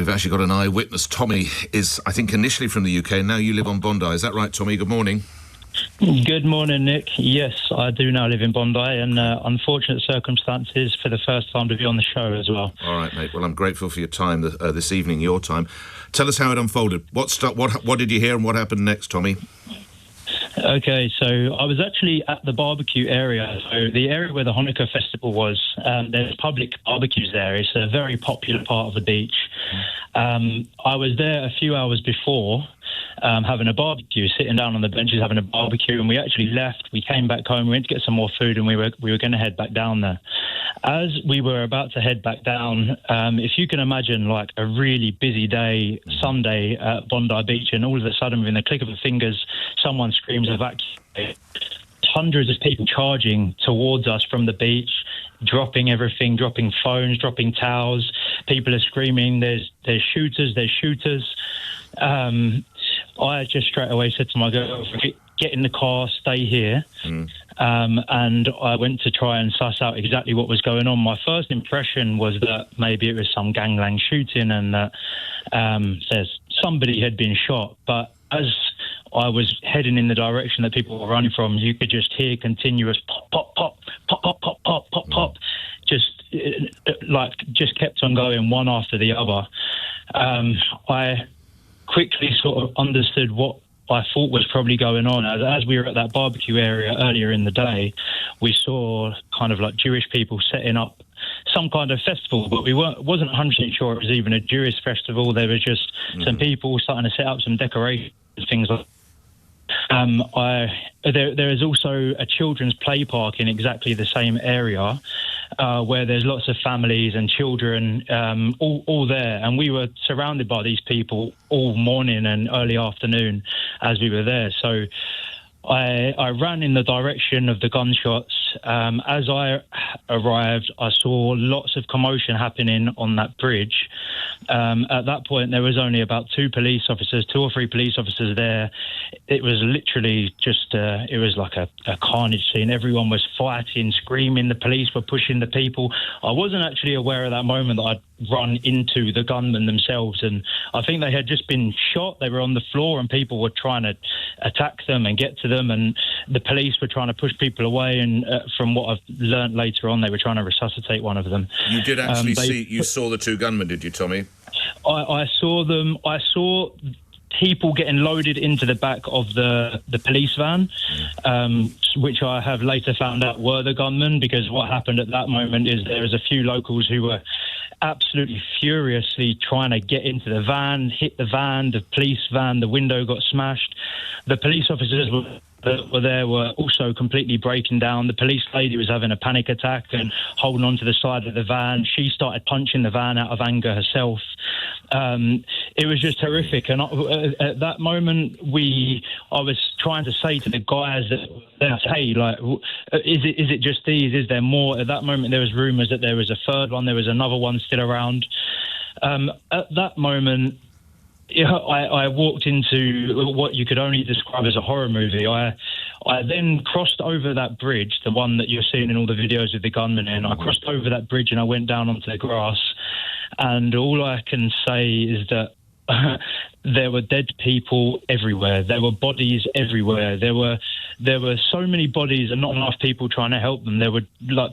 we've actually got an eyewitness. Tommy is, I think, initially from the UK. Now you live on Bondi. Is that right, Tommy? Good morning. Good morning, Nick. Yes, I do now live in Bondi, and unfortunate circumstances for the first time to be on the show as well. All right, mate. Well, I'm grateful for your time this evening, your time. Tell us how it unfolded. What did you hear and what happened next, Tommy? Okay, so I was actually at the barbecue area, so the area where the Hanukkah festival was. There's public barbecues there. It's a very popular part of the beach. I was there a few hours before, having a barbecue, sitting down on the benches having a barbecue, and we actually left. We came back home, we went to get some more food, and we were going to head back down there. As we were about to head back down, if you can imagine like a really busy day, Sunday at Bondi Beach, and all of a sudden, within the click of a fingers, someone screams evacuate. Hundreds of people charging towards us from the beach, dropping everything, dropping phones, dropping towels. People are screaming, there's shooters. I just straight away said to my girlfriend, get in the car, stay here. And I went to try and suss out exactly what was going on. My first impression was that maybe it was some gangland shooting and that somebody had been shot. But as I was heading in the direction that people were running from, you could just hear continuous pop, pop, pop, pop, pop, pop, pop, pop, pop. Just kept on going one after the other. I quickly sort of understood what I thought was probably going on. As we were at that barbecue area earlier in the day, we saw kind of like Jewish people setting up some kind of festival, but we wasn't 100% sure it was even a Jewish festival. There was just some people starting to set up some decorations, things like there is also a children's play park in exactly the same area where there's lots of families and children all there, and we were surrounded by these people all morning and early afternoon as we were there. So I ran in the direction of the gunshots. As I arrived, I saw lots of commotion happening on that bridge. At that point, there was only about two or three police officers there. It was literally just, it was like a carnage scene. Everyone was fighting, screaming. The police were pushing the people. I wasn't actually aware at that moment that I'd run into the gunmen themselves, and I think they had just been shot. They were on the floor and people were trying to attack them and get to them, and the police were trying to push people away, and from what I've learnt later on, they were trying to resuscitate one of them. You did actually you saw the two gunmen, did you, Tommy? I saw them. I saw people getting loaded into the back of the police van, which I have later found out were the gunmen, because what happened at that moment is there was a few locals who were absolutely furiously trying to get into the van, hit the van, the police van, the window got smashed. The police officers that were there were also completely breaking down. The police lady was having a panic attack and holding on to the side of the van. She started punching the van out of anger herself. It was just horrific. And at that moment, I was trying to say to the guys that, hey, like, is it just these? Is there more? At that moment, there was rumours that there was a third one. There was another one still around. At that moment, I walked into what you could only describe as a horror movie. I then crossed over that bridge, the one that you're seeing in all the videos with the gunmen in. I crossed over that bridge and I went down onto the grass. And all I can say is that there were dead people everywhere. There were bodies everywhere. There were so many bodies and not enough people trying to help them. There were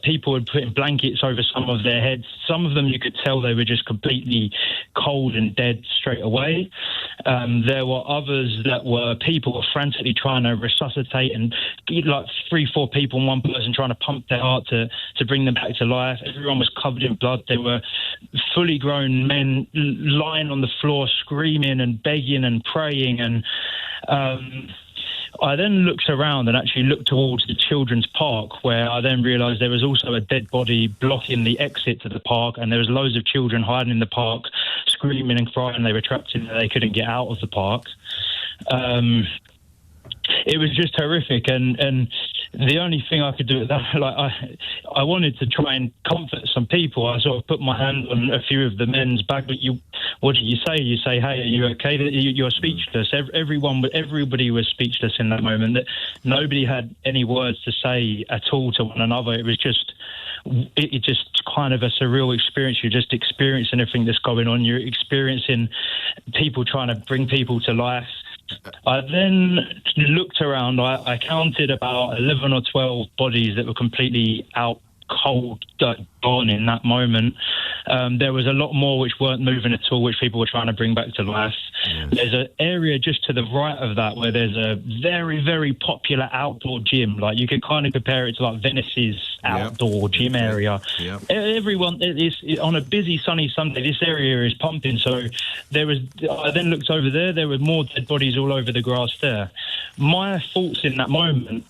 people had putting blankets over some of their heads. Some of them you could tell they were just completely cold and dead straight away. There were others that were people were frantically trying to resuscitate, and like 3-4 people and one person trying to pump their heart to bring them back to life. Everyone was covered in blood. There were fully grown men lying on the floor screaming and begging and praying, and I then looked around and actually looked towards the children's park, where I then realised there was also a dead body blocking the exit to the park, and there was loads of children hiding in the park, screaming and crying. They were trapped in there. They couldn't get out of the park. It was just horrific, and the only thing I could do at that, I wanted to try and comfort some people. I sort of put my hand on a few of the men's back. But what did you say? You say, "Hey, are you okay?" You're speechless. Everybody was speechless in that moment. That nobody had any words to say at all to one another. It was just. It just kind of a surreal experience. You're just experiencing everything that's going on. You're experiencing people trying to bring people to life. I then looked around. I counted about 11 or 12 bodies that were completely out cold, gone in that moment. There was a lot more which weren't moving at all, which people were trying to bring back to life. Yes. There's an area just to the right of that where there's a very, very popular outdoor gym. Like you could kind of compare it to like Venice's outdoor gym area. Yep. Everyone is on a busy sunny Sunday. This area is pumping. So I then looked over there. There were more dead bodies all over the grass there. My thoughts in that moment.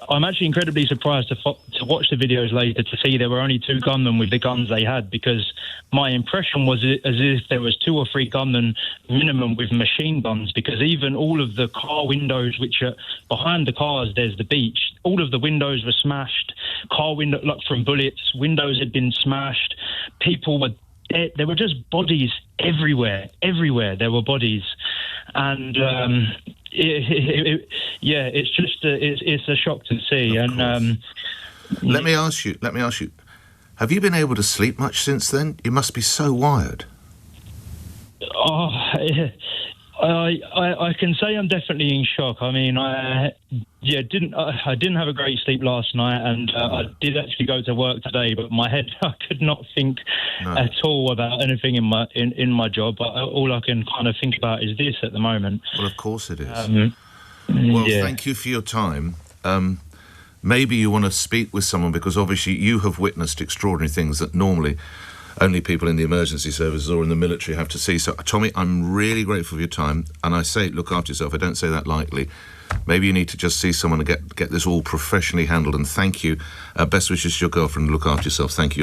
I'm actually incredibly surprised to watch the videos later to see there were only 2 gunmen with the guns they had, because my impression was as if there was 2 or 3 gunmen minimum with machine guns, because even all of the car windows, which are behind the cars, there's the beach, all of the windows were smashed, car window from bullets, windows had been smashed, people were dead. There were just bodies everywhere there were bodies. And it's just it's a shock to see. And let me ask you, have you been able to sleep much since then? You must be so wired. I can say I'm definitely in shock. I mean, I didn't have a great sleep last night, and I did actually go to work today, but my head, I could not think at all about anything in my job. All I can kind of think about is this at the moment. Well, of course it is. Thank you for your time. Maybe you want to speak with someone, because obviously you have witnessed extraordinary things that normally only people in the emergency services or in the military have to see. So, Tommy, I'm really grateful for your time. And I say, look after yourself. I don't say that lightly. Maybe you need to just see someone and get this all professionally handled. And thank you. Best wishes to your girlfriend. Look after yourself. Thank you.